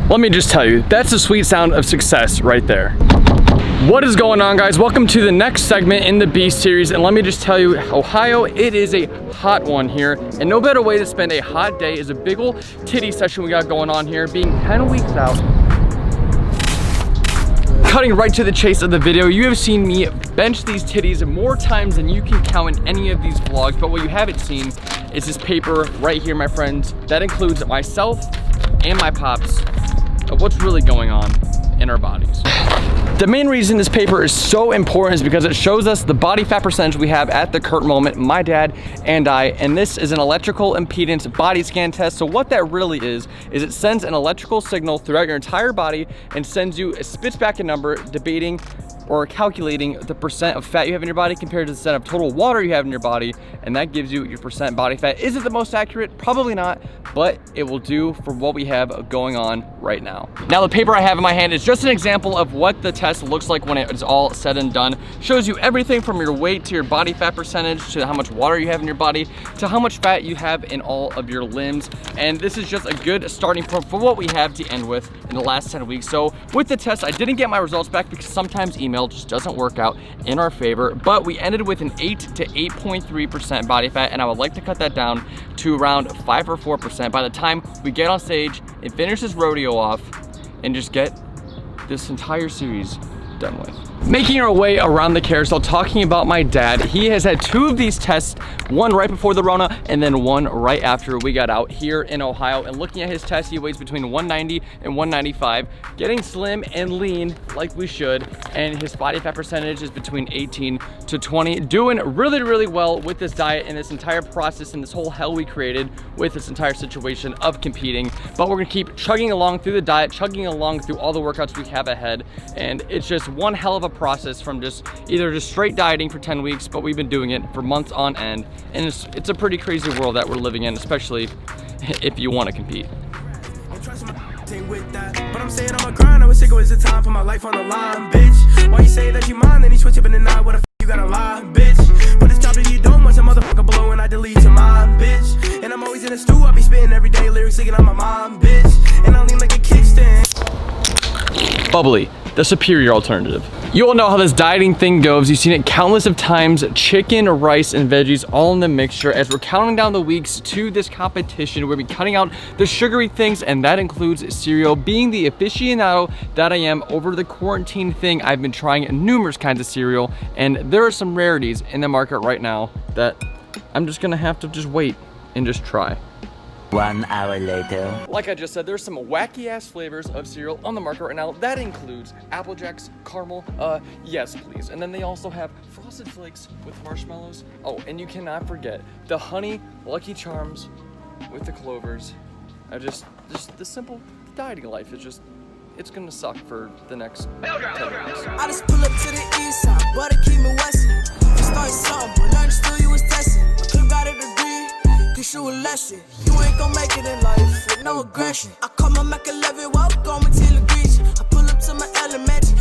Let me just tell you, that's the sweet sound of success right there. What is going on, guys? Welcome to the next segment in the B series, and let me just tell you, Ohio, it is a hot one here, and no better way to spend a hot day is a big ol' titty session we got going on here, being 10 weeks out. Cutting right to the chase of the video, you have seen me bench these titties more times than you can count in any of these vlogs, but what you haven't seen is this paper right here, my friends. That includes myself and my pops of what's really going on in our bodies. The main reason this paper is so important is because it shows us the body fat percentage we have at the current moment, my dad and I, and this is an electrical impedance body scan test. So what that really is it sends an electrical signal throughout your entire body and spits back a number debating or calculating the percent of fat you have in your body compared to the percent of total water you have in your body, and that gives you your percent body fat. Is it the most accurate? Probably not, but it will do for what we have going on right now. Now, the paper I have in my hand is just an example of what the test looks like when it is all said and done. Shows you everything from your weight to your body fat percentage to how much water you have in your body to how much fat you have in all of your limbs, and this is just a good starting point for what we have to end with in the last 10 weeks. So with the test, I didn't get my results back because sometimes email just doesn't work out in our favor, but we ended with an 8 to 8.3% body fat, and I would like to cut that down to around 5 or 4% by the time we get on stage and finish this rodeo off and just get this entire series done with. Making our way around the carousel, talking about my dad. He has had 2 of these tests, one right before the Rona and then one right after we got out here in Ohio. And looking at his test, he weighs between 190 and 195, getting slim and lean like we should. And his body fat percentage is between 18 to 20, doing really, really well with this diet and this entire process and this whole hell we created with this entire situation of competing. But we're gonna keep chugging along through the diet, chugging along through all the workouts we have ahead. And it's just one hell of a process from just straight dieting for 10 weeks, but we've been doing it for months on end, and it's a pretty crazy world that we're living in, especially if you want to compete. But I'm saying I'm a grind, I was sick of the time for my life on the line, bitch. Why you say that you mind, then you switch up in the night, what the f you gotta lie, bitch. But it's job that you don't want, some motherfucker below and I delete your mind, bitch. And I'm always in the stew, I be spitting every day, lyrics leaking on my mind, bitch. And I lean like a kickstand. Bubbly, the superior alternative. You all know how this dieting thing goes. You've seen it countless of times. Chicken, rice, and veggies all in the mixture. As we're counting down the weeks to this competition, we'll be cutting out the sugary things, and that includes cereal. Being the aficionado that I am over the quarantine thing, I've been trying numerous kinds of cereal, and there are some rarities in the market right now that I'm just gonna have to just wait and just try. 1 hour later. Like I just said, there's some wacky ass flavors of cereal on the market right now. That includes Apple Jacks, caramel, yes please. And then they also have Frosted Flakes with marshmallows. Oh, and you cannot forget the Honey Lucky Charms with the Clovers. Just the simple dieting life is just, it's gonna suck for the next 10 years. I just pull up to the east side, but it keep me westin'. Start something, but nothing still you was testing. I could've got a degree, teach you a lesson. You ain't gon' make it in life with no aggression. I call my Mac 11, welcome until the beach. I pull up to my element.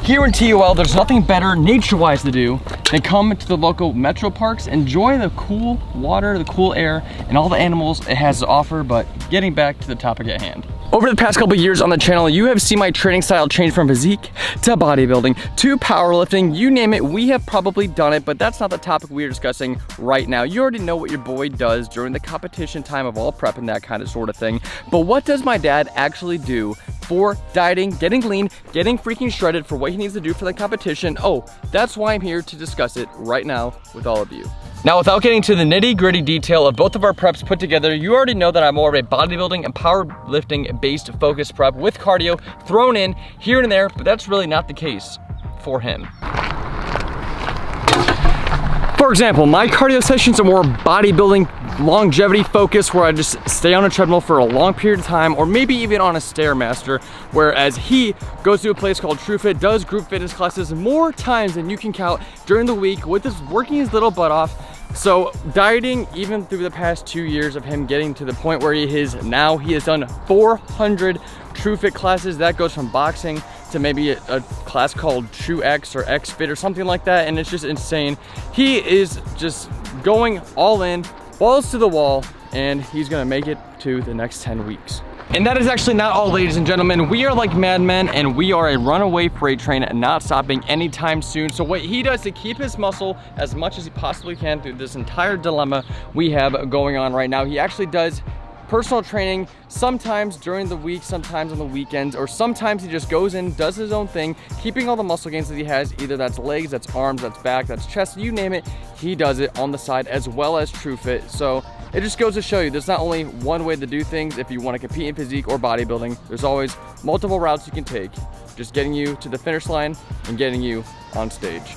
Here in TUL, there's nothing better nature-wise to do than come to the local metro parks, enjoy the cool water, the cool air, and all the animals it has to offer. But getting back to the topic at hand. Over the past couple years on the channel, you have seen my training style change from physique to bodybuilding to powerlifting. You name it, we have probably done it, but that's not the topic we are discussing right now. You already know what your boy does during the competition time of all prep and that kind of sort of thing. But what does my dad actually do for dieting, getting lean, getting freaking shredded for what he needs to do for the competition? Oh, that's why I'm here to discuss it right now with all of you. Now, without getting to the nitty-gritty detail of both of our preps put together, you already know that I'm more of a bodybuilding and powerlifting based focused prep with cardio thrown in here and there, but that's really not the case for him. For example, my cardio sessions are more bodybuilding, longevity focused, where I just stay on a treadmill for a long period of time, or maybe even on a Stairmaster, whereas he goes to a place called TrueFit, does group fitness classes more times than you can count during the week, with his working his little butt off. So dieting, even through the past 2 years of him getting to the point where he is now, he has done 400 TrueFit classes. That goes from boxing to maybe a class called True X or X Fit or something like that, and it's just insane. He is just going all in, balls to the wall, and he's gonna make it to the next 10 weeks. And that is actually not all, ladies and gentlemen. We are like madmen, and we are a runaway freight train, not stopping anytime soon. So what he does to keep his muscle as much as he possibly can through this entire dilemma we have going on right now, he actually does personal training, sometimes during the week, sometimes on the weekends, or sometimes he just goes in, does his own thing, keeping all the muscle gains that he has. Either that's legs, that's arms, that's back, that's chest, you name it, he does it on the side, as well as True Fit. So it just goes to show you there's not only one way to do things. If you want to compete in physique or bodybuilding, there's always multiple routes you can take, just getting you to the finish line and getting you on stage.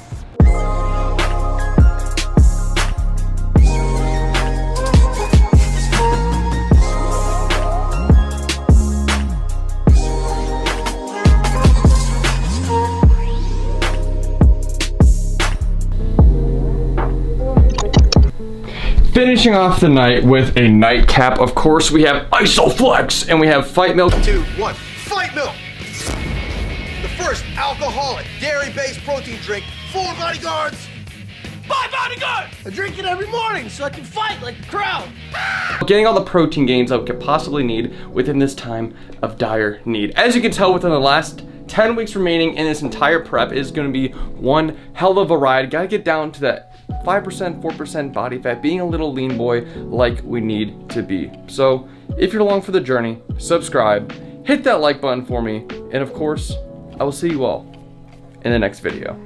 Finishing off the night with a nightcap, of course, we have Isoflex and we have Fight Milk. 2, 1, Fight Milk! The first alcoholic, dairy-based protein drink for bodyguards! My bodyguard! I drink it every morning so I can fight like a crowd. Getting all the protein gains I could possibly need within this time of dire need. As you can tell, within the last 10 weeks remaining in this entire prep is going to be one hell of a ride. Gotta get down to that 5%, 4% body fat, being a little lean boy like we need to be. So if you're along for the journey, subscribe, hit that like button for me, and of course, I will see you all in the next video.